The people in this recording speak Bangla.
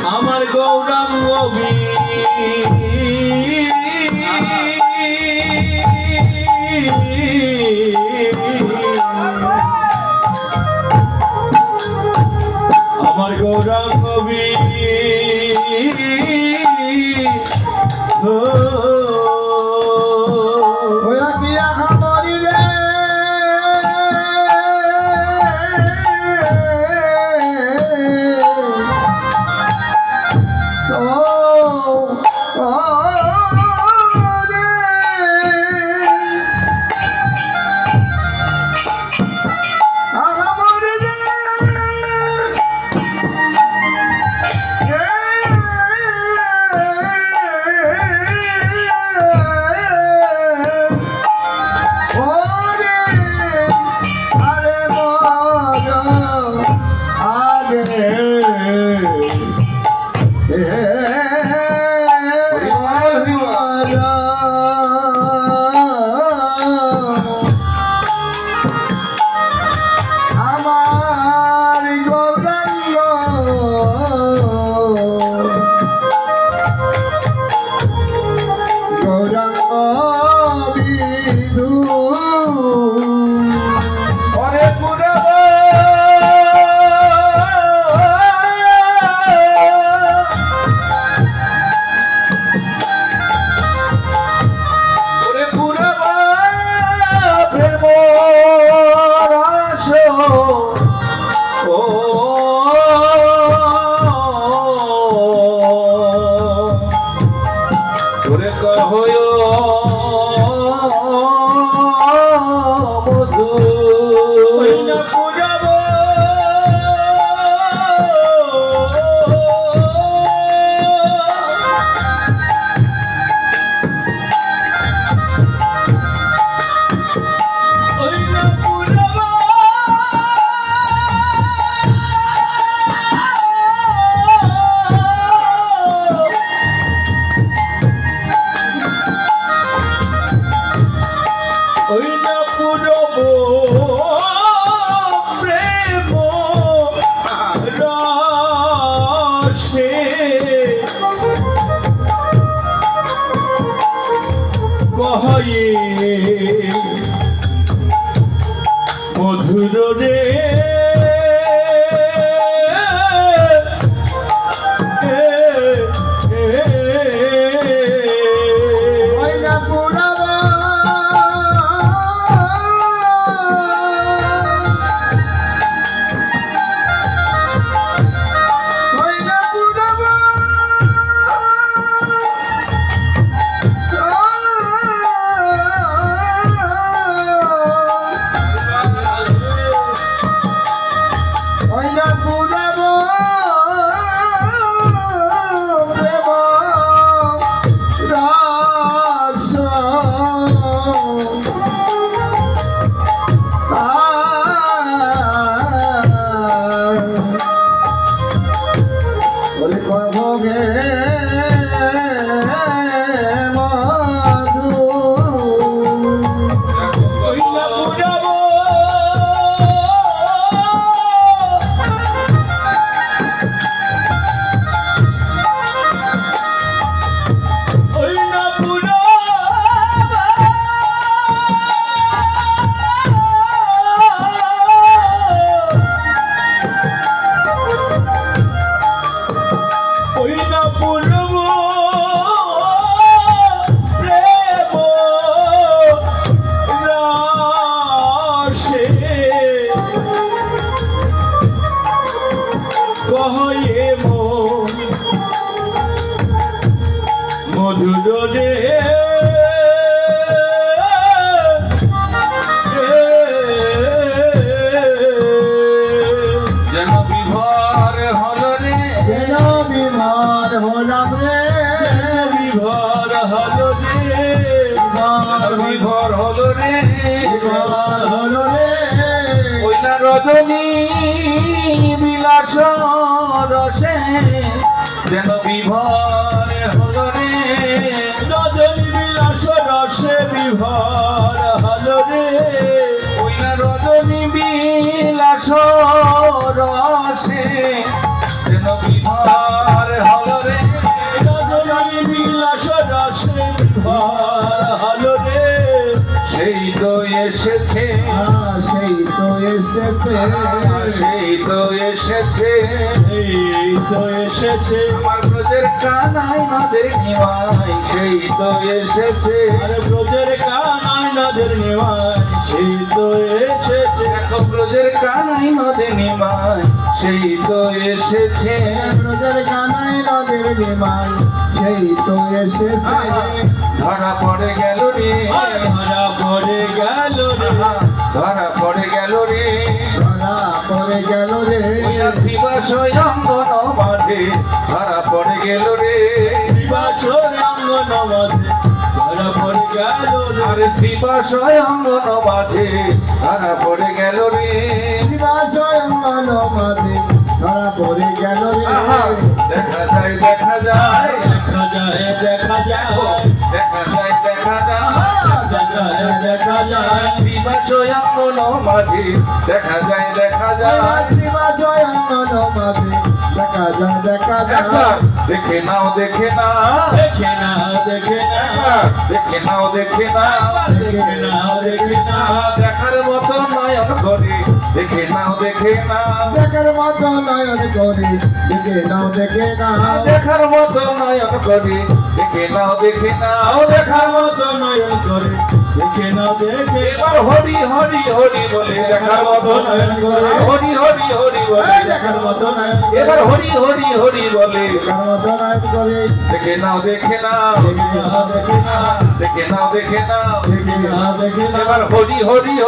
আমার গৌরাঙ্গ আমার গৌরাঙ্গ মধুর রে মধুর রে যেন বিভোর হলো রে যেন বিভোর হলাম রে বিভোর হলো রে বিভোর হলো রে বিভোর হলো রে ওই না রজনী বিলাস রসে যেন বিভোর হলো রে রজনী বিলাস রসে বিভোর রে ওই না রজনী বিলাস রসে যেন বিভোর হলো রে রজনী বিলাস রসে বিভোর হলো রে সেই তো এসেছে সেই তো এসেছে সেই তো এসেছে সেই তো এসেছে আমার ব্রজের কানাই নদের নিমাই সেই তো এসেছে আরে ব্রজের কানাই নদের নিমাই সেই তো এসেছে দেখো ব্রজের কানাই নদের নিমাই সেই তো এসেছে ব্রজের কানাই নদের নিমাই সেই তো এসেছে ধরা পড়ে গেল রে ধরা পড়ে গেল রে ধরা পড়ে গেল রে ধরা পড়ে গেল রে শিবা স্বয়ংগন মাঝে ধরা পড়ে গেল রে শিবাসরাঙ্গন মাঝে ধরা পড়ে গেল রে আরে শিবা স্বয়ংগন মাঝে ধরা পড়ে গেল রে শিবাসরাঙ্গন মাঝে ধরা পড়ে গেল রে দেখা যায় দেখা যায় দেখা যায় দেখা যায় দেখা যায় দেখা যায় দেখা যায় দেখা যায় শিবা স্বয়ংগন মাঝে দেখা যায় দেখা যায় শিবাসরাঙ্গন মাঝে দেখা যায় দেখা যায় একবার দেখে নাও দেখে না দেখে না দেখে না দেখে নাও দেখে না দেখে না দেখে না দেখার মতো নয়ন করে দেখে নাও দেখে না দেখার মতো নয়ন করে দেখে নাও দেখে না দেখার মতো নয়ন করে দেখে নাও দেখে নাও দেখার মতো নয়ন করে দেখে নাও দেখে এবার হরি হরি হরি বলে দেখার মতো নয়ন করে হরি হরি হরি বলে দেখার মতো নয়ন এবার হরি হরি হরি বলে দেখার মতো নয়ন করে দেখে নাও দেখে নাও দেখে নাও দেখে না দেখে নাও দেখে নাও দেখে নাও দেখে না এবার হরি হরি